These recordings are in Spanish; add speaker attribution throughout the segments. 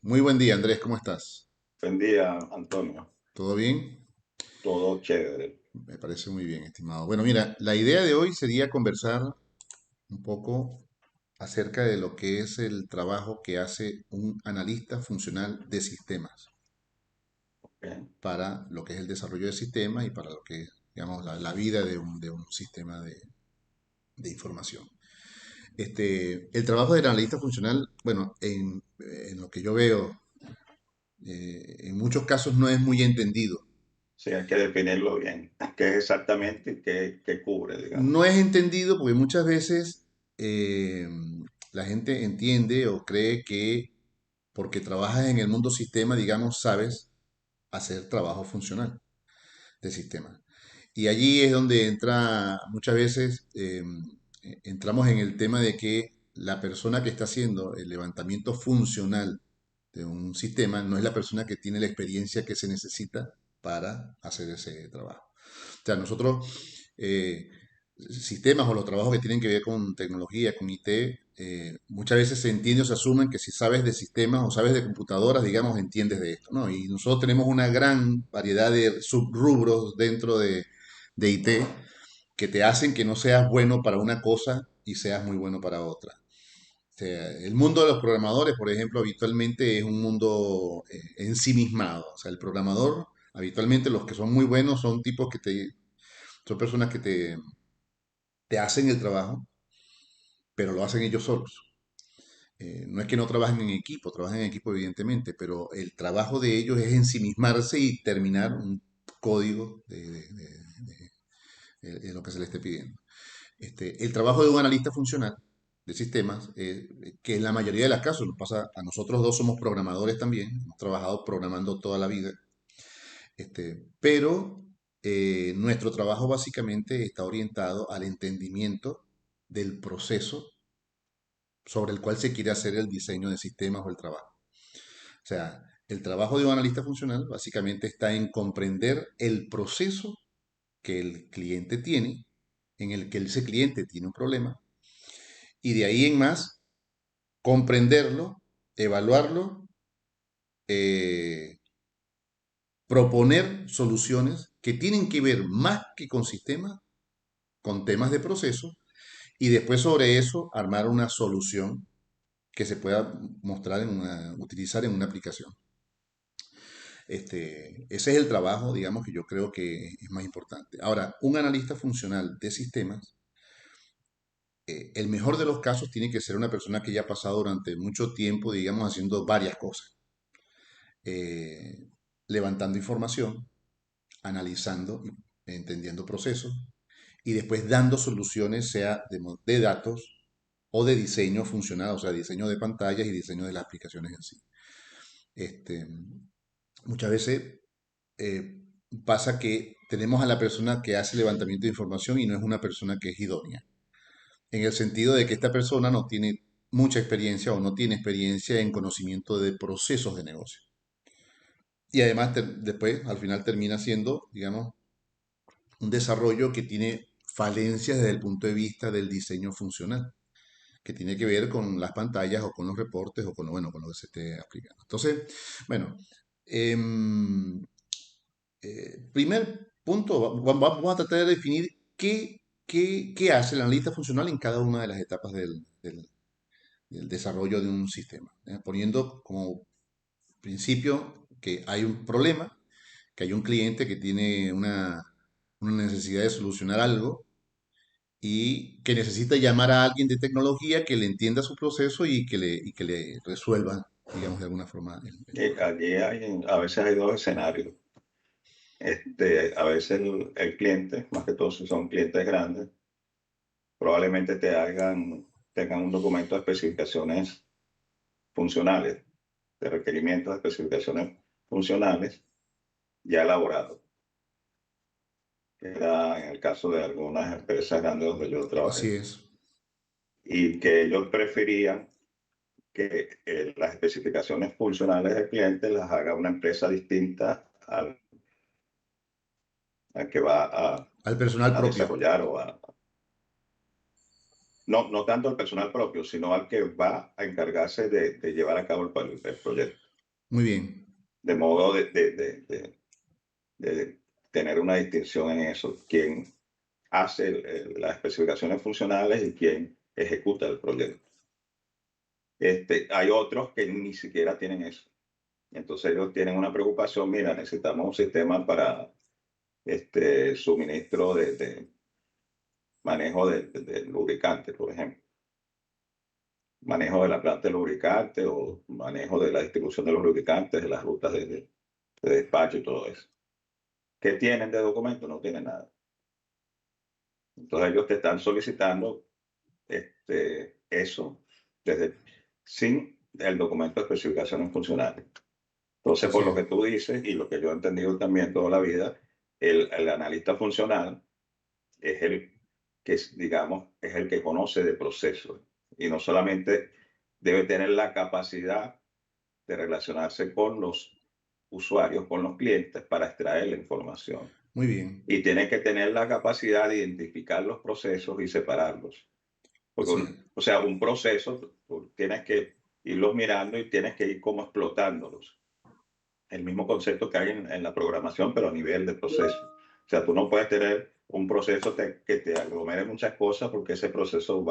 Speaker 1: Muy buen día, Andrés, ¿cómo estás?
Speaker 2: Buen día, Antonio.
Speaker 1: ¿Todo bien?
Speaker 2: Todo chévere.
Speaker 1: Me parece muy bien, estimado. Bueno, mira, la idea de hoy sería conversar un poco acerca de lo que es el trabajo que hace un analista funcional de sistemas
Speaker 2: Bien.
Speaker 1: para lo que es el desarrollo de sistemas y para lo que es, digamos, la vida de un sistema de información. El trabajo del analista funcional, bueno, en lo que yo veo, en muchos casos no es muy entendido.
Speaker 2: Sí, hay que definirlo bien. ¿Qué es exactamente y qué cubre, digamos?
Speaker 1: No es entendido porque muchas veces eh, la gente entiende o cree que porque trabajas en el mundo sistema, digamos, sabes hacer trabajo funcional de sistema. Y allí es donde entra, muchas veces entramos en el tema de que la persona que está haciendo el levantamiento funcional de un sistema no es la persona que tiene la experiencia que se necesita para hacer ese trabajo. O sea, nosotros, eh, sistemas o los trabajos que tienen que ver con tecnología, con IT, muchas veces se entiende o se asumen que si sabes de sistemas o sabes de computadoras, digamos, entiendes de esto, ¿no? Y nosotros tenemos una gran variedad de subrubros dentro de IT que te hacen que no seas bueno para una cosa y seas muy bueno para otra. O sea, el mundo de los programadores, por ejemplo, habitualmente es un mundo ensimismado. O sea, el programador, habitualmente los que son muy buenos son tipos son personas que te hacen el trabajo, pero lo hacen ellos solos. No es que no trabajen en equipo, trabajan en equipo evidentemente, pero el trabajo de ellos es ensimismarse y terminar un código de lo que se le esté pidiendo. El trabajo de un analista funcional de sistemas, que en la mayoría de los casos nos pasa a nosotros dos, somos programadores también, hemos trabajado programando toda la vida, pero nuestro trabajo básicamente está orientado al entendimiento del proceso sobre el cual se quiere hacer el diseño de sistemas o el trabajo. O sea, el trabajo de un analista funcional básicamente está en comprender el proceso que el cliente tiene, en el que ese cliente tiene un problema, y de ahí en más comprenderlo, evaluarlo, eh, proponer soluciones que tienen que ver más que con sistemas, con temas de proceso, y después sobre eso armar una solución que se pueda mostrar utilizar en una aplicación. Ese es el trabajo, digamos, que yo creo que es más importante. Ahora, un analista funcional de sistemas, el mejor de los casos tiene que ser una persona que ya ha pasado durante mucho tiempo, digamos, haciendo varias cosas. Levantando información, analizando, entendiendo procesos y después dando soluciones, sea de datos o de diseño funcional, o sea, diseño de pantallas y diseño de las aplicaciones en sí. Este, Muchas veces eh, pasa que tenemos a la persona que hace levantamiento de información y no es una persona que es idónea, en el sentido de que esta persona no tiene mucha experiencia o no tiene experiencia en conocimiento de procesos de negocio. Y además después, al final, termina siendo, digamos, un desarrollo que tiene falencias desde el punto de vista del diseño funcional, que tiene que ver con las pantallas o con los reportes o con bueno, con lo que se esté aplicando. Entonces, bueno, em, primer punto, vamos a tratar de definir qué hace el analista funcional en cada una de las etapas del desarrollo de un sistema. Poniendo como principio que hay un problema, que hay un cliente que tiene una necesidad de solucionar algo y que necesita llamar a alguien de tecnología que le entienda su proceso y que le resuelva, digamos, de alguna forma el
Speaker 2: Y
Speaker 1: problema.
Speaker 2: allí a veces hay dos escenarios. A veces el cliente, más que todo si son clientes grandes, probablemente tengan un documento de especificaciones funcionales, de requerimientos de especificaciones funcionales ya elaborados. Que era en el caso de algunas empresas grandes donde yo
Speaker 1: Así
Speaker 2: trabajé.
Speaker 1: es.
Speaker 2: Y que ellos preferían que las especificaciones funcionales del cliente las haga una empresa distinta al que va
Speaker 1: Al personal
Speaker 2: a
Speaker 1: propio.
Speaker 2: desarrollar no tanto al personal propio, sino al que va a encargarse de llevar a cabo el proyecto.
Speaker 1: Muy bien.
Speaker 2: de modo de tener una distinción en eso, quién hace las especificaciones funcionales y quién ejecuta el proyecto. Hay otros que ni siquiera tienen eso. Entonces ellos tienen una preocupación, mira, necesitamos un sistema para suministro de manejo de lubricante, por ejemplo. Manejo de la planta de lubricante o manejo de la distribución de los lubricantes, de las rutas de despacho y todo eso. ¿Qué tienen de documento? No tienen nada. Entonces ellos te están solicitando eso desde, sin el documento de especificaciones funcionales. Entonces,
Speaker 1: Así
Speaker 2: por lo
Speaker 1: es.
Speaker 2: que tú dices y lo que yo he entendido también toda la vida, el analista funcional es el que, digamos, es el que conoce de procesos y no solamente debe tener la capacidad de relacionarse con los usuarios, con los clientes para extraer la información.
Speaker 1: Muy bien.
Speaker 2: Y tiene que tener la capacidad de identificar los procesos y separarlos. Porque,
Speaker 1: Así es.
Speaker 2: o sea, un proceso, tú tienes que irlos mirando y tienes que ir como explotándolos. El mismo concepto que hay en la programación, pero a nivel de proceso. O sea, tú no puedes tener un proceso que te aglomere muchas cosas porque ese proceso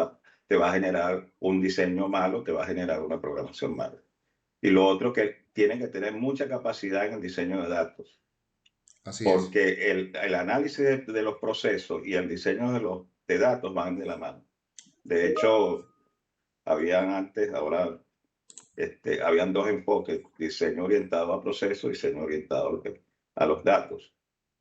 Speaker 2: te va a generar un diseño malo, te va a generar una programación mala. Y lo otro que tienen que tener mucha capacidad en el diseño de datos,
Speaker 1: Así es.
Speaker 2: porque el análisis de los procesos y el diseño de datos van de la mano. De hecho, habían antes, ahora habían dos enfoques, diseño orientado a procesos, diseño orientado a los datos,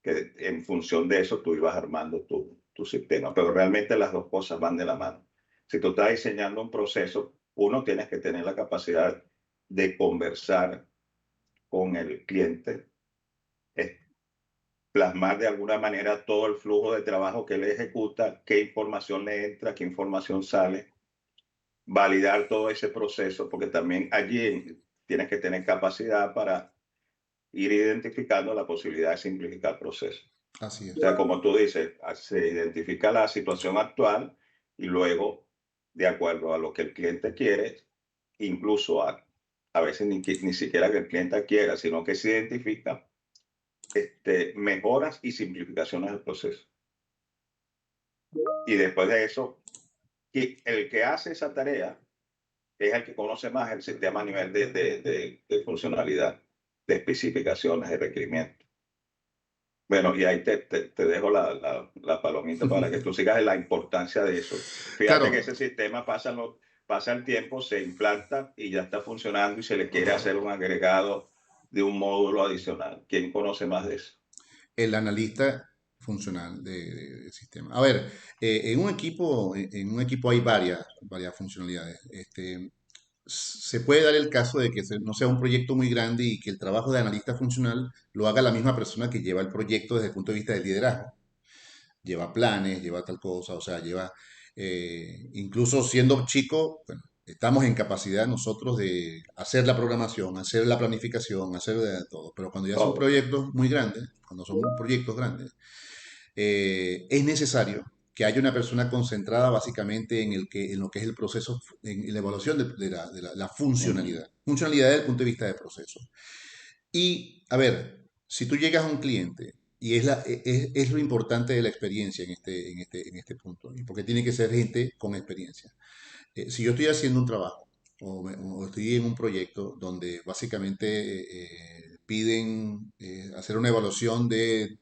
Speaker 2: que en función de eso tú ibas armando tu sistema, pero realmente las dos cosas van de la mano. Si tú estás diseñando un proceso, uno tienes que tener la capacidad de conversar con el cliente, es plasmar de alguna manera todo el flujo de trabajo que él ejecuta, qué información le entra, qué información sale, validar todo ese proceso, porque también allí tienes que tener capacidad para ir identificando la posibilidad de simplificar procesos.
Speaker 1: Así
Speaker 2: O
Speaker 1: es.
Speaker 2: sea, como tú dices, se identifica la situación actual y luego, de acuerdo a lo que el cliente quiere, incluso a veces ni siquiera que el cliente quiera, sino que se identifica mejoras y simplificaciones del proceso. Y después de eso, el que hace esa tarea es el que conoce más el sistema a nivel de funcionalidad, de especificaciones, de requerimientos. Bueno, y ahí te dejo la palomita para que tú sigas la importancia de eso. Fíjate que
Speaker 1: Claro,
Speaker 2: ese sistema pasa el tiempo, se implanta y ya está funcionando y se le quiere hacer un agregado de un módulo adicional. ¿Quién conoce más de eso?
Speaker 1: el analista funcional de sistema. A ver, en un equipo hay varias funcionalidades. Se puede dar el caso de que no sea un proyecto muy grande y que el trabajo de analista funcional lo haga la misma persona que lleva el proyecto desde el punto de vista del liderazgo. Lleva planes, lleva tal cosa, o sea, incluso siendo chico, bueno, estamos en capacidad nosotros de hacer la programación, hacer la planificación, hacer de todo, pero cuando ya son
Speaker 2: Todo.
Speaker 1: proyectos muy grandes, cuando son proyectos grandes, es necesario que haya una persona concentrada básicamente en lo que es el proceso, en la evaluación de la
Speaker 2: Ujú.
Speaker 1: funcionalidad. Funcionalidad desde el punto de vista de proceso. Y, a ver, si tú llegas a un cliente, y es lo importante de la experiencia en este punto, y porque tiene que ser gente con experiencia. Si yo estoy haciendo un trabajo o estoy en un proyecto donde básicamente piden hacer una evaluación de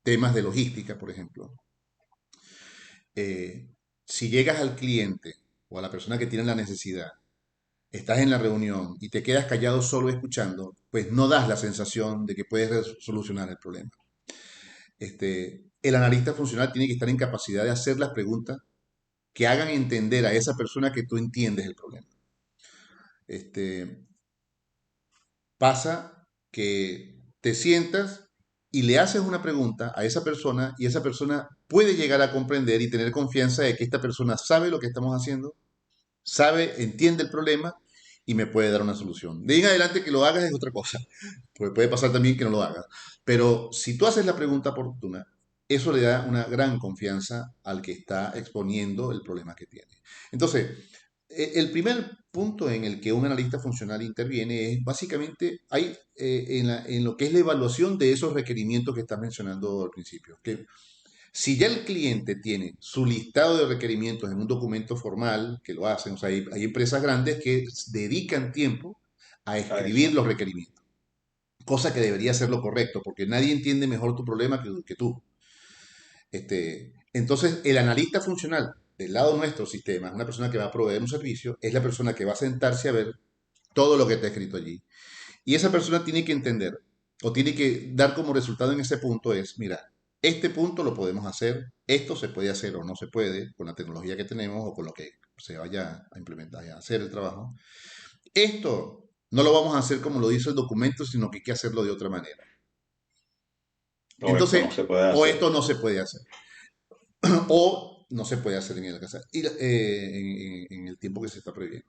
Speaker 1: temas de logística, por ejemplo, eh, si llegas al cliente o a la persona que tiene la necesidad, estás en la reunión y te quedas callado solo escuchando, pues no das la sensación de que puedes solucionar el problema. El analista funcional tiene que estar en capacidad de hacer las preguntas que hagan entender a esa persona que tú entiendes el problema. Este, Pasa que te sientas y le haces una pregunta a esa persona y esa persona puede llegar a comprender y tener confianza de que esta persona sabe lo que estamos haciendo, sabe, entiende el problema y me puede dar una solución. De ahí en adelante que lo hagas es otra cosa, porque puede pasar también que no lo hagas. Pero si tú haces la pregunta oportuna, eso le da una gran confianza al que está exponiendo el problema que tiene. Entonces, El primer punto en el que un analista funcional interviene es básicamente en lo que es la evaluación de esos requerimientos que estás mencionando al principio. Que si ya el cliente tiene su listado de requerimientos en un documento formal, que lo hacen, o sea, hay empresas grandes que dedican tiempo a
Speaker 2: a
Speaker 1: escribir
Speaker 2: eso.
Speaker 1: los requerimientos, cosa que debería ser lo correcto, porque nadie entiende mejor tu problema que tú. Entonces, el analista funcional del lado de nuestro sistema, una persona que va a proveer un servicio, es la persona que va a sentarse a ver todo lo que está escrito allí. Y esa persona tiene que entender o tiene que dar como resultado en ese punto es, mira, este punto lo podemos hacer, esto se puede hacer o no se puede con la tecnología que tenemos o con lo que se vaya a implementar y a hacer el trabajo. Esto no lo vamos a hacer como lo dice el documento, sino que hay que hacerlo de otra manera.
Speaker 2: O esto
Speaker 1: Entonces,
Speaker 2: no se puede
Speaker 1: o esto
Speaker 2: hacer.
Speaker 1: no se puede hacer, o no se puede hacer en el, en el tiempo que se está previendo.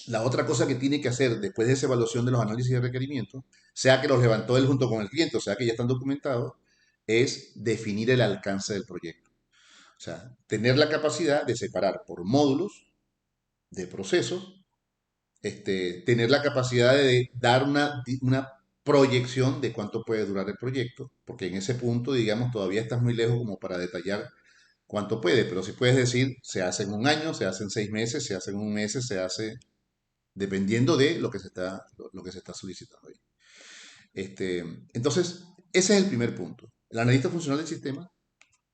Speaker 1: La otra cosa que tiene que hacer después de esa evaluación de los análisis de requerimientos, sea que los levantó él junto con el cliente, o sea que ya están documentados, es definir el alcance del proyecto. O sea, tener la capacidad de separar por módulos de procesos, tener la capacidad de dar una proyección de cuánto puede durar el proyecto, porque en ese punto, digamos, todavía estás muy lejos como para detallar cuánto puede, pero si puedes decir, se hace en un año, se hace en 6 meses, se hace en un mes, se hace dependiendo de lo que se está solicitando ahí. Entonces, ese es el primer punto. El analista funcional del sistema,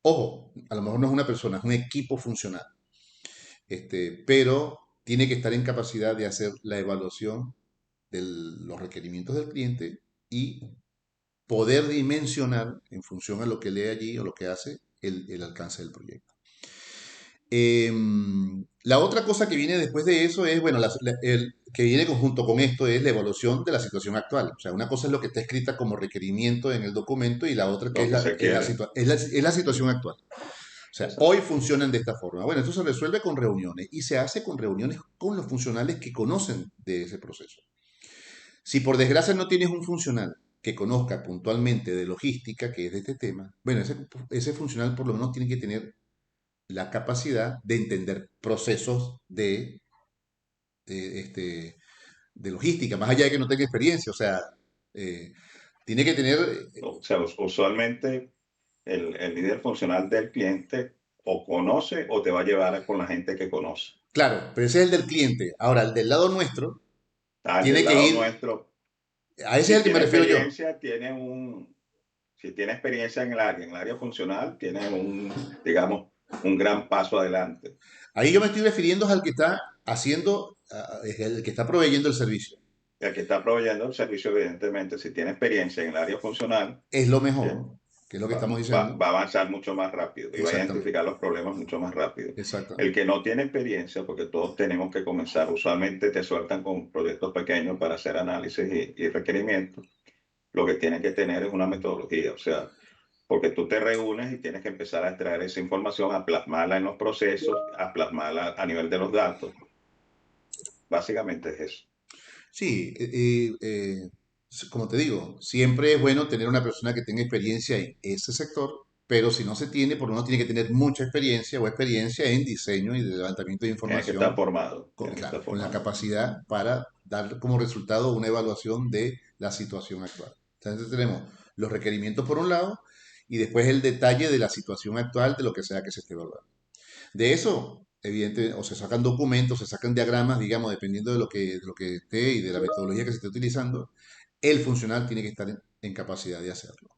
Speaker 1: ojo, a lo mejor no es una persona, es un equipo funcional, pero tiene que estar en capacidad de hacer la evaluación de los requerimientos del cliente y poder dimensionar en función a lo que lee allí o lo que hace el alcance del proyecto. La otra cosa que viene después de eso es, bueno, el que viene conjunto con esto es la evaluación de la situación actual. O sea, una cosa es lo que está escrita como requerimiento en el documento y la otra que
Speaker 2: Lo que se quiere.
Speaker 1: es la situación actual. O sea, hoy
Speaker 2: Exacto.
Speaker 1: funcionan de esta forma. Bueno, esto se resuelve con reuniones y se hace con reuniones con los funcionales que conocen de ese proceso. Si por desgracia no tienes un funcional que conozca puntualmente de logística, que es de este tema, bueno, ese funcional por lo menos tiene que tener la capacidad de entender procesos de, este, de logística, más allá de que no tenga experiencia. O sea, eh, tiene que tener,
Speaker 2: O sea, usualmente el líder funcional del cliente o conoce o te va a llevar con la gente que conoce.
Speaker 1: claro, pero ese es el del cliente. Ahora, el del lado nuestro
Speaker 2: Ah,
Speaker 1: tiene
Speaker 2: del
Speaker 1: que
Speaker 2: lado
Speaker 1: ir,
Speaker 2: nuestro,
Speaker 1: a ese es
Speaker 2: si
Speaker 1: el que me
Speaker 2: tiene
Speaker 1: refiero yo.
Speaker 2: experiencia, si tiene experiencia en el área funcional, tiene digamos, un gran paso adelante.
Speaker 1: Ahí yo me estoy refiriendo al que está haciendo, es el que está proveyendo el servicio.
Speaker 2: El que está proveyendo el servicio, evidentemente, si tiene experiencia en el área funcional,
Speaker 1: Es lo
Speaker 2: ¿bien?
Speaker 1: mejor, que es lo que estamos diciendo.
Speaker 2: Va a avanzar mucho más rápido y va a
Speaker 1: Exactamente,
Speaker 2: identificar los problemas mucho más rápido. El
Speaker 1: exactamente.
Speaker 2: que no tiene experiencia, porque todos tenemos que comenzar, usualmente te sueltan con proyectos pequeños para hacer análisis y requerimientos. Lo que tienes que tener es una metodología, o sea, porque tú te reúnes y tienes que empezar a extraer esa información, a plasmarla en los procesos, a plasmarla a nivel de los datos. Básicamente es eso.
Speaker 1: Sí, como te digo, siempre es bueno tener una persona que tenga experiencia en ese sector, pero si no se tiene, por lo menos tiene que tener mucha experiencia o experiencia en diseño y de levantamiento de
Speaker 2: Tienes que estar
Speaker 1: información,
Speaker 2: formado,
Speaker 1: con,
Speaker 2: tienes que estar
Speaker 1: claro, con la
Speaker 2: formado.
Speaker 1: capacidad para dar como resultado una evaluación de la situación actual. Entonces tenemos los requerimientos por un lado y después el detalle de la situación actual de lo que sea que se esté evaluando. De eso, evidente, o se sacan documentos, se sacan diagramas, digamos, dependiendo de lo que esté y de la metodología que se esté utilizando, el funcional tiene que estar en capacidad de hacerlo.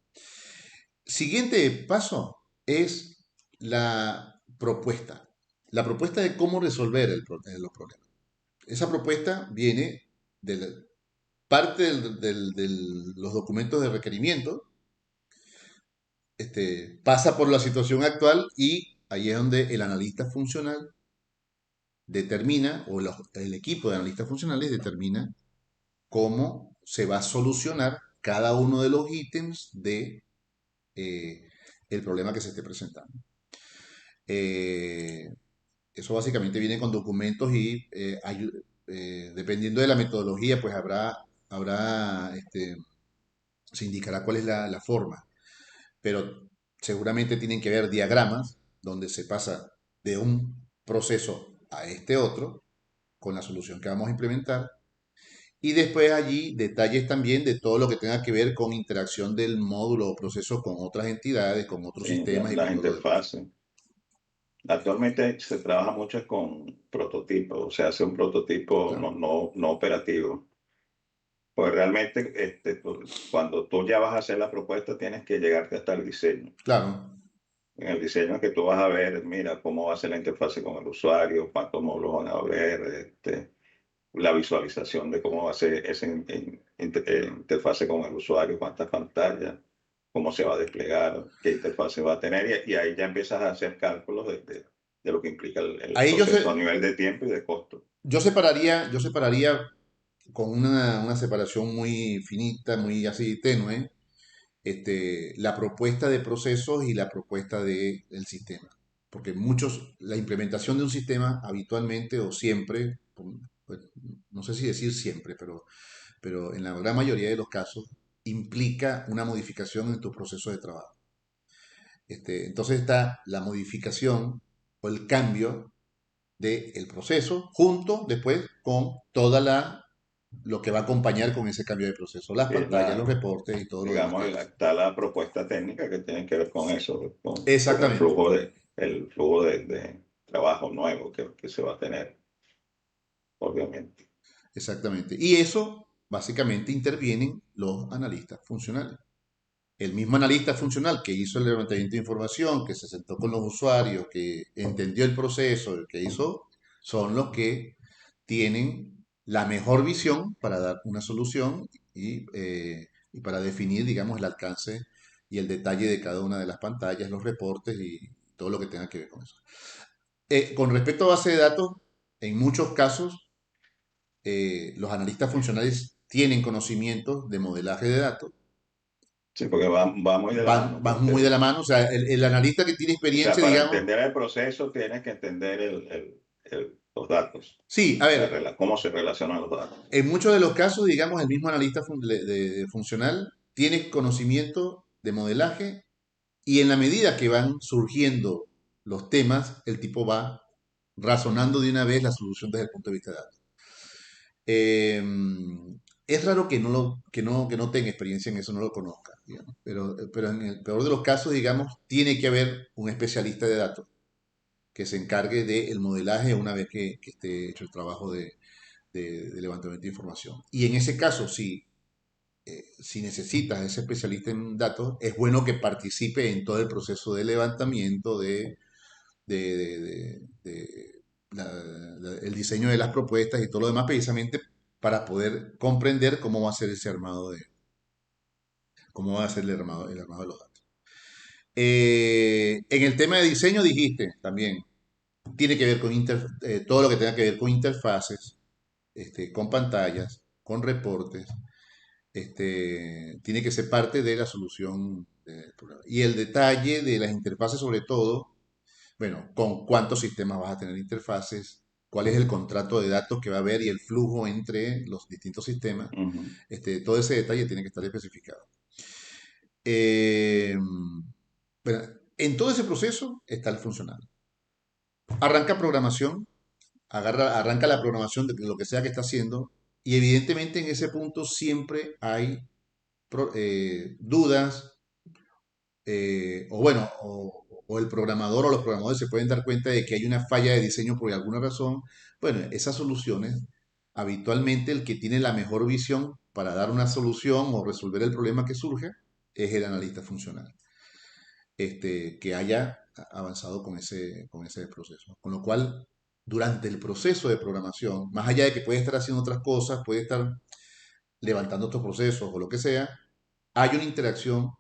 Speaker 1: Siguiente paso es la propuesta. La propuesta de cómo resolver los problemas. Esa propuesta viene de parte de los documentos de requerimiento, pasa por la situación actual y ahí es donde el analista funcional determina, o el equipo de analistas funcionales determina cómo se va a solucionar cada uno de los ítems de el problema que se esté presentando. Eh, Eso básicamente viene con documentos y dependiendo de la metodología, pues se indicará cuál es la forma, pero seguramente tienen que haber diagramas donde se pasa de un proceso a este otro, con la solución que vamos a implementar. Y después allí detalles también de todo lo que tenga que ver con interacción del módulo o proceso con otras entidades, con otros
Speaker 2: Sí,
Speaker 1: sistemas y con
Speaker 2: las
Speaker 1: todo lo demás.
Speaker 2: interfaces. Actualmente se trabaja mucho con prototipos, o sea, hace un prototipo
Speaker 1: Claro.
Speaker 2: no operativo. Pues realmente, cuando tú ya vas a hacer la propuesta, tienes que llegarte hasta el diseño.
Speaker 1: Claro,
Speaker 2: En el diseño que tú vas a ver, mira cómo va a ser la interfase con el usuario, cuántos módulos van a haber, la visualización de cómo va a ser esa interfase con el usuario, cuántas pantallas, cómo se va a desplegar, qué interfase va a tener, y ahí ya empiezas a hacer cálculos de lo que implica el
Speaker 1: ahí
Speaker 2: proceso a nivel de tiempo y de costo.
Speaker 1: yo separaría con una separación muy finita, muy así tenue, la propuesta de procesos y la propuesta del sistema. Porque la implementación de un sistema habitualmente o siempre, pues, no sé si decir siempre, pero en la gran mayoría de los casos, implica una modificación en tus procesos de trabajo. Entonces está la modificación o el cambio del proceso junto después con lo que va a acompañar con ese cambio de proceso, las
Speaker 2: Que es
Speaker 1: pantallas, los reportes y todo lo demás que
Speaker 2: digamos,
Speaker 1: hay que hacer.
Speaker 2: está la propuesta técnica que tiene que ver con eso, con
Speaker 1: Exactamente,
Speaker 2: el flujo de trabajo nuevo que se va a tener, obviamente.
Speaker 1: exactamente. Y eso básicamente intervienen los analistas funcionales. El mismo analista funcional que hizo el levantamiento de información, que se sentó con los usuarios, que entendió el proceso, que hizo, son los que tienen la mejor visión para dar una solución y para definir, digamos, el alcance y el detalle de cada una de las pantallas, los reportes y todo lo que tenga que ver con eso. Con respecto a base de datos, en muchos casos, los analistas funcionales tienen conocimientos de modelaje de datos,
Speaker 2: Sí, porque va muy de la mano,
Speaker 1: van
Speaker 2: como te
Speaker 1: muy de la
Speaker 2: digo.
Speaker 1: mano, o sea, el analista que tiene
Speaker 2: O sea,
Speaker 1: experiencia,
Speaker 2: para
Speaker 1: digamos,
Speaker 2: entender el proceso tienes que entender los datos,
Speaker 1: sí, a ver,
Speaker 2: cómo se relacionan los datos.
Speaker 1: en muchos de los casos, digamos, el mismo analista funcional tiene conocimiento de modelaje y en la medida que van surgiendo los temas, el tipo va razonando de una vez la solución desde el punto de vista de datos. Eh, es raro que no tenga experiencia en eso, no lo conozca, digamos, pero en el peor de los casos, digamos, tiene que haber un especialista de datos que se encargue del modelaje una vez que esté hecho el trabajo de levantamiento de información. Y en ese caso, si necesitas a ese especialista en datos, es bueno que participe en todo el proceso de levantamiento, el diseño de las propuestas y todo lo demás, precisamente para poder comprender cómo va a ser ese armado cómo va a ser el armado de los datos. En el tema de diseño dijiste también, tiene que ver con todo lo que tenga que ver con interfaces, con pantallas, con reportes, tiene que ser parte de la solución del problema. Y el detalle de las interfaces, sobre todo, bueno, con cuántos sistemas vas a tener interfaces, cuál es el contrato de datos que va a haber y el flujo entre los distintos sistemas,
Speaker 2: Ujú.
Speaker 1: todo ese detalle tiene que estar especificado. Eh, bueno, en todo ese proceso está el funcional. Arranca programación, arranca la programación de lo que sea que está haciendo y evidentemente en ese punto siempre hay dudas, o bueno, o el programador o los programadores se pueden dar cuenta de que hay una falla de diseño por alguna razón. Bueno, esas soluciones, habitualmente el que tiene la mejor visión para dar una solución o resolver el problema que surge es el analista funcional, que haya avanzado con ese proceso. Con lo cual, durante el proceso de programación, más allá de que puede estar haciendo otras cosas, puede estar levantando otros procesos o lo que sea, hay una interacción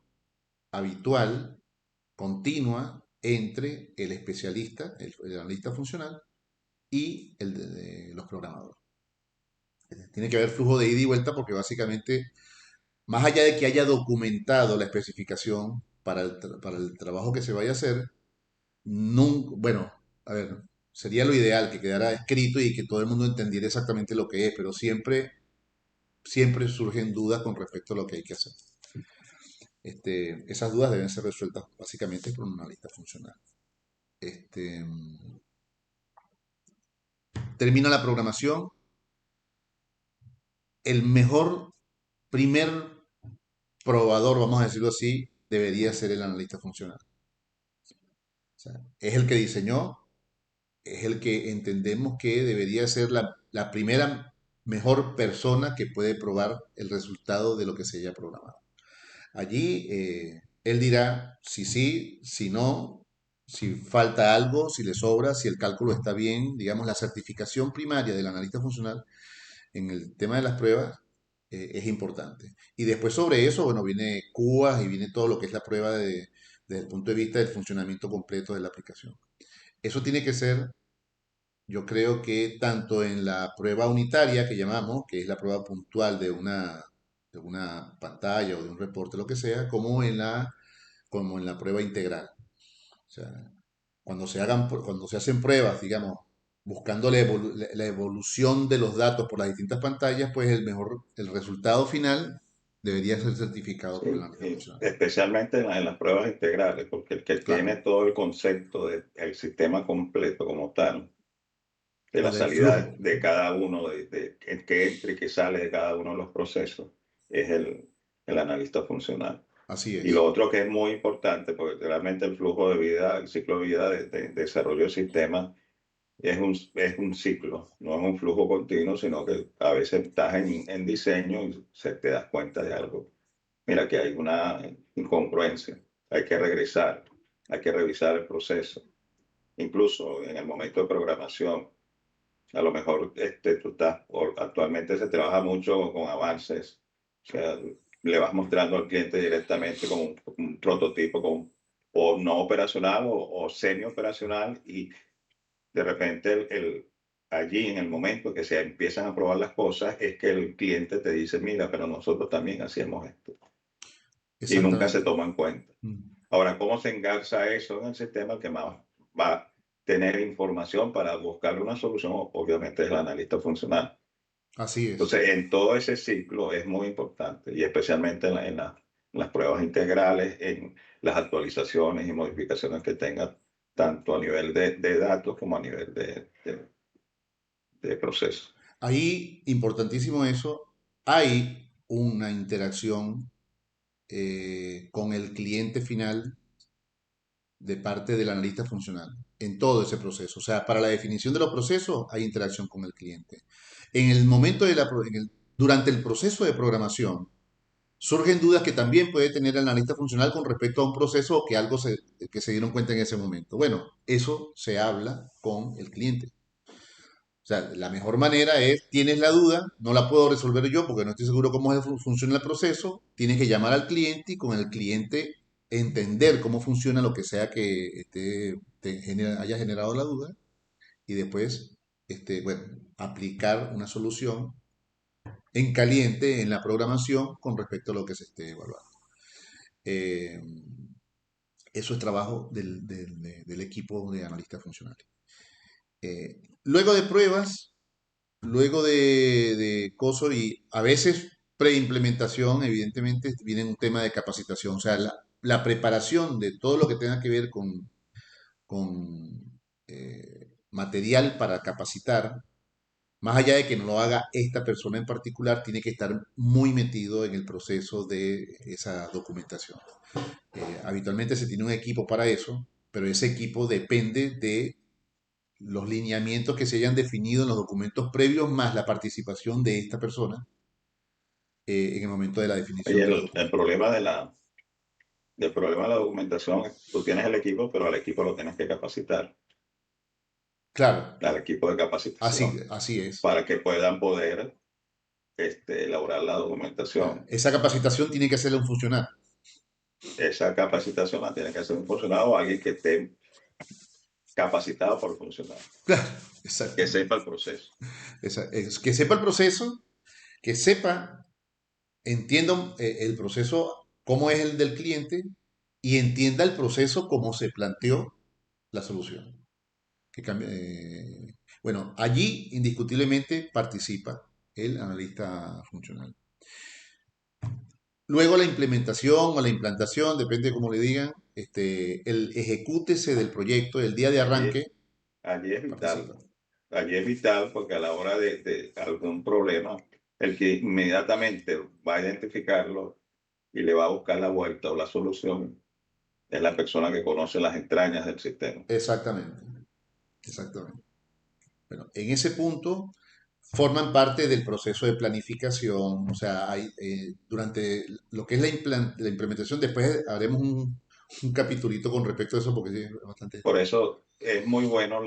Speaker 1: habitual, continua, entre el especialista, el analista funcional, y los programadores. Tiene que haber flujo de ida y vuelta porque básicamente, más allá de que haya documentado la especificación para el trabajo que se vaya a hacer, bueno, a ver, sería lo ideal que quedara escrito y que todo el mundo entendiera exactamente lo que es, pero siempre surgen dudas con respecto a lo que hay que hacer. Esas dudas deben ser resueltas básicamente por un analista funcional. Este, termina la programación, el mejor primer probador, vamos a decirlo así, debería ser el analista funcional. O sea, es el que diseñó, es el que entendemos que debería ser la primera mejor persona que puede probar el resultado de lo que se haya programado. Allí él dirá si sí, si no, si falta algo, si le sobra, si el cálculo está bien. Digamos, la certificación primaria del analista funcional en el tema de las pruebas es importante. Y después sobre eso, bueno, viene CUAS y viene todo lo que es la prueba desde el punto de vista del funcionamiento completo de la aplicación. Eso tiene que ser, yo creo que tanto en la prueba unitaria que llamamos, que es la prueba puntual de una pantalla o de un reporte, lo que sea, como en la prueba integral. O sea, cuando se hacen pruebas, digamos, buscando la evolución de los datos por las distintas pantallas, pues el resultado final debería ser certificado por el
Speaker 2: Sí,
Speaker 1: analista
Speaker 2: y
Speaker 1: funcional.
Speaker 2: especialmente en las pruebas integrales, porque el que
Speaker 1: Claro.
Speaker 2: tiene todo el concepto del sistema completo como tal, de
Speaker 1: O
Speaker 2: la
Speaker 1: del
Speaker 2: salida
Speaker 1: flujo.
Speaker 2: de cada uno, de que entra y que sale de cada uno de los procesos, es el analista funcional.
Speaker 1: Así
Speaker 2: Y lo
Speaker 1: es.
Speaker 2: otro que es muy importante, porque realmente el flujo de vida, el ciclo de vida de desarrollo de sistemas es un ciclo, no es un flujo continuo, sino que a veces estás en diseño y te das cuenta de algo. Mira que hay una incongruencia, hay que regresar, hay que revisar el proceso. Incluso en el momento de programación, a lo mejor tú actualmente se trabaja mucho con avances, o sea, le vas mostrando al cliente directamente como un prototipo o no operacional o semi operacional y de repente allí en el momento que se empiezan a probar las cosas es que el cliente te dice, mira, pero nosotros también hacíamos esto y nunca se
Speaker 1: Exactamente.
Speaker 2: toma en cuenta.
Speaker 1: Mm.
Speaker 2: Ahora, ¿cómo se engarza eso en el sistema? Que más va a tener información para buscar una solución, obviamente es el analista funcional.
Speaker 1: Así es.
Speaker 2: Entonces, en todo ese ciclo es muy importante y especialmente en las pruebas integrales, en las actualizaciones y modificaciones que tenga tanto a nivel de datos como a nivel de proceso.
Speaker 1: Ahí, importantísimo eso, hay una interacción con el cliente final de parte del analista funcional en todo ese proceso. O sea, para la definición de los procesos hay interacción con el cliente. En el momento durante el proceso de programación, surgen dudas que también puede tener el analista funcional con respecto a un proceso o que se dieron cuenta en ese momento. Bueno, eso se habla con el cliente. O sea, la mejor manera es, tienes la duda, no la puedo resolver yo porque no estoy seguro cómo funciona el proceso, tienes que llamar al cliente y con el cliente entender cómo funciona lo que sea que haya generado la duda y después, bueno, aplicar una solución en caliente en la programación con respecto a lo que se esté evaluando. Eh, Eso es trabajo del equipo de analistas funcionales. Luego de pruebas, luego de coso y a veces preimplementación, evidentemente viene un tema de capacitación, o sea, la preparación de todo lo que tenga que ver con material para capacitar, más allá de que no lo haga esta persona en particular, tiene que estar muy metido en el proceso de esa documentación. Habitualmente se tiene un equipo para eso, pero ese equipo depende de los lineamientos que se hayan definido en los documentos previos, más la participación de esta persona en el momento de la
Speaker 2: Y
Speaker 1: definición de los
Speaker 2: el
Speaker 1: documentos.
Speaker 2: problema del problema de la documentación, tú tienes el equipo, pero al equipo lo tienes que capacitar,
Speaker 1: Claro,
Speaker 2: al equipo de
Speaker 1: así,
Speaker 2: capacitación,
Speaker 1: así es.
Speaker 2: para que puedan poder elaborar la documentación.
Speaker 1: Esa capacitación tiene que hacerle un funcionario.
Speaker 2: Esa capacitación la tiene que hacer un funcionario o alguien que esté capacitado por funcionar,
Speaker 1: Claro,
Speaker 2: que
Speaker 1: exactamente.
Speaker 2: sepa el proceso.
Speaker 1: Que sepa el proceso, que sepa, entienda el proceso, cómo es el del cliente y entienda el proceso como se planteó la solución. Bueno, allí indiscutiblemente participa el analista funcional. Luego la implementación o la implantación, depende de cómo le digan, el ejecútese del proyecto, el día de
Speaker 2: Allí,
Speaker 1: arranque,
Speaker 2: allí es
Speaker 1: participa.
Speaker 2: vital allí es vital porque a la hora de algún problema, el que inmediatamente va a identificarlo y le va a buscar la vuelta o la solución es la persona que conoce las entrañas del sistema.
Speaker 1: Exactamente, exactamente. Bueno, en ese punto forman parte del proceso de planificación, o sea, durante lo que es la implementación, después haremos un capitulito con respecto a eso porque sí, es bastante.
Speaker 2: Por eso es muy bueno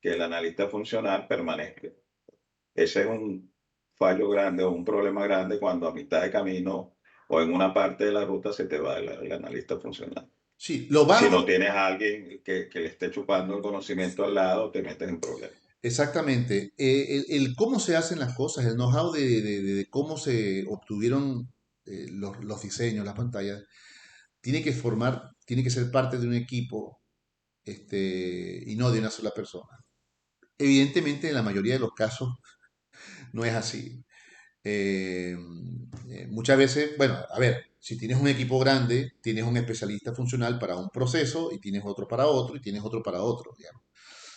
Speaker 2: que el analista funcional permanezca. Ese es un fallo grande o un problema grande cuando a mitad de camino o en una parte de la ruta se te va el analista funcional.
Speaker 1: Sí, lo
Speaker 2: Si no
Speaker 1: bajo,
Speaker 2: tienes a alguien que le esté chupando el conocimiento al lado, te metes en problemas.
Speaker 1: exactamente. El cómo se hacen las cosas, el know-how de cómo se obtuvieron los diseños, las pantallas, tiene que ser parte de un equipo y no de una sola persona. Evidentemente, en la mayoría de los casos no es así. Eh, Muchas veces, bueno, a ver, si tienes un equipo grande, tienes un especialista funcional para un proceso y tienes otro para otro y tienes otro para otro, digamos.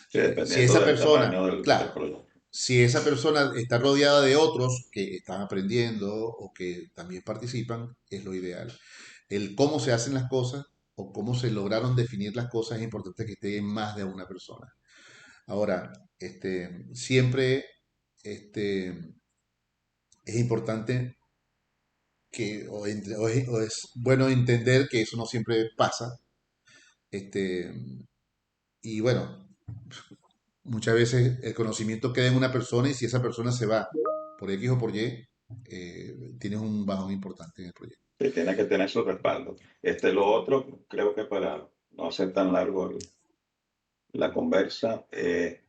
Speaker 2: Sí,
Speaker 1: Si
Speaker 2: dependiendo
Speaker 1: esa
Speaker 2: del
Speaker 1: persona,
Speaker 2: tamaño del
Speaker 1: claro,
Speaker 2: proyecto.
Speaker 1: si esa persona está rodeada de otros que están aprendiendo o que también participan, es lo ideal. El cómo se hacen las cosas o cómo se lograron definir las cosas es importante que esté en más de una persona. Ahora, siempre este, es importante o es bueno entender que eso no siempre pasa. Este, y bueno, muchas veces el conocimiento queda en una persona y si esa persona se va por X o por Y, tienes un bajón importante en el proyecto.
Speaker 2: Sí, tiene que tener su respaldo. Lo otro, creo que para no hacer tan largo la conversa, es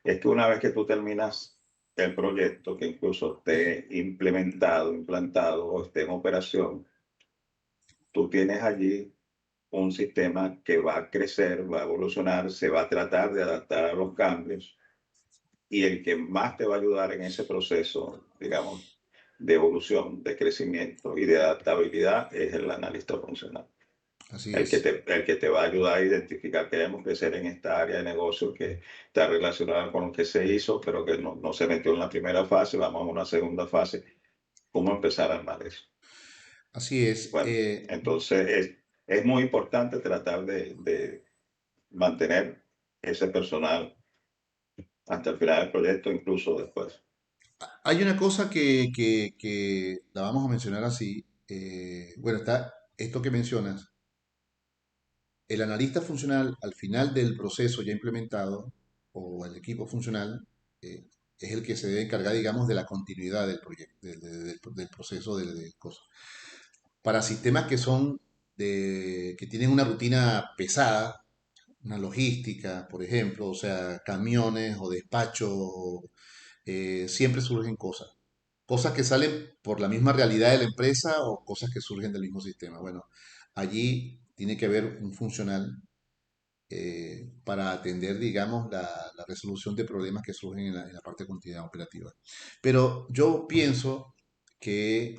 Speaker 2: que una vez que tú terminas el proyecto, que incluso esté implementado, implantado o esté en operación, tú tienes allí un sistema que va a crecer, va a evolucionar, se va a tratar de adaptar a los cambios y el que más te va a ayudar en ese proceso, digamos, de evolución, de crecimiento y de adaptabilidad es el analista funcional.
Speaker 1: Así es.
Speaker 2: El que te va a ayudar a identificar que debemos crecer en esta área de negocio que está relacionada con lo que se hizo, pero que no se metió en la primera fase, vamos a una segunda fase, ¿cómo empezar a armar eso?
Speaker 1: Así es.
Speaker 2: Bueno, entonces es muy importante tratar de mantener ese personal hasta el final del proyecto, incluso después.
Speaker 1: Hay una cosa que la vamos a mencionar así. Bueno, está esto que mencionas. El analista funcional al final del proceso ya implementado o el equipo funcional es el que se debe encargar, digamos, de la continuidad del proyecto, del proceso de cosas. Para sistemas que son que tienen una rutina pesada, una logística, por ejemplo, o sea, camiones o despachos, siempre surgen cosas. Cosas que salen por la misma realidad de la empresa o cosas que surgen del mismo sistema. Bueno, allí tiene que haber un funcional para atender, digamos, la resolución de problemas que surgen en la parte de continuidad operativa. Pero yo pienso que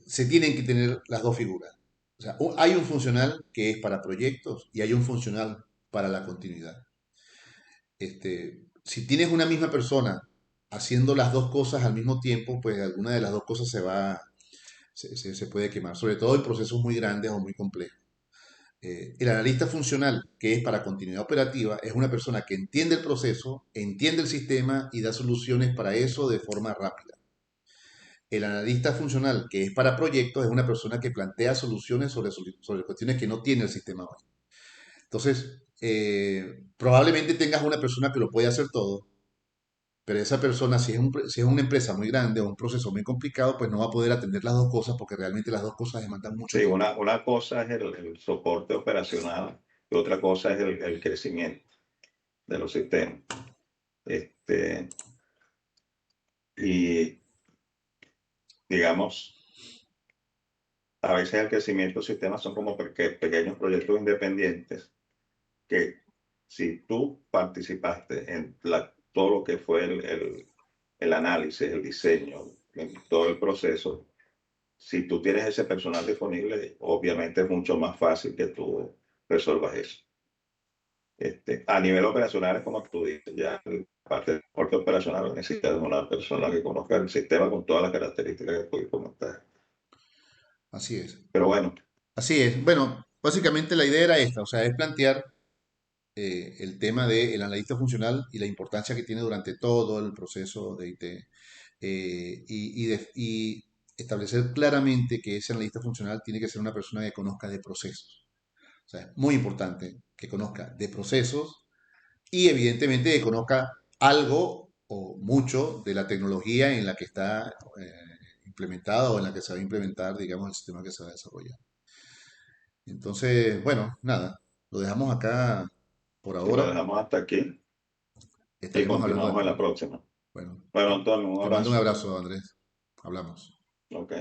Speaker 1: se tienen que tener las dos figuras. O sea, hay un funcional que es para proyectos y hay un funcional para la continuidad. Si tienes una misma persona haciendo las dos cosas al mismo tiempo, pues alguna de las dos cosas se puede quemar, sobre todo en procesos muy grandes o muy complejos. El analista funcional, que es para continuidad operativa, es una persona que entiende el proceso, entiende el sistema y da soluciones para eso de forma rápida. El analista funcional, que es para proyectos, es una persona que plantea soluciones sobre cuestiones que no tiene el sistema hoy. Entonces, probablemente tengas una persona que lo puede hacer todo, pero esa persona, si es una empresa muy grande o un proceso muy complicado, pues no va a poder atender las dos cosas porque realmente las dos cosas demandan mucho
Speaker 2: Sí,
Speaker 1: tiempo.
Speaker 2: una cosa es el soporte operacional y otra cosa es el crecimiento de los sistemas. Este, y digamos, a veces el crecimiento de sistemas son como pequeños proyectos independientes que si tú participaste en todo lo que fue el análisis, el diseño, en todo el proceso, si tú tienes ese personal disponible, obviamente es mucho más fácil que tú resuelvas eso. A nivel operacional es como tú dices, ya la parte de parte operacional necesitas una persona que conozca el sistema con todas las características que tú comentar.
Speaker 1: Así es.
Speaker 2: Pero bueno,
Speaker 1: Así es. Bueno, básicamente la idea era esta, o sea, es plantear el tema del analista funcional y la importancia que tiene durante todo el proceso de IT y establecer claramente que ese analista funcional tiene que ser una persona que conozca de procesos. O sea, es muy importante que conozca de procesos y evidentemente que conozca algo o mucho de la tecnología en la que está implementada o en la que se va a implementar, digamos, el sistema que se va a desarrollar. Entonces, bueno, nada, lo dejamos acá por
Speaker 2: si lo
Speaker 1: ahora.
Speaker 2: dejamos hasta aquí y
Speaker 1: Estaremos hablando
Speaker 2: continuamos en
Speaker 1: después.
Speaker 2: la próxima.
Speaker 1: Bueno,
Speaker 2: Bueno, Antonio, un
Speaker 1: te mando un
Speaker 2: abrazo.
Speaker 1: abrazo, Andrés. Hablamos.
Speaker 2: Ok.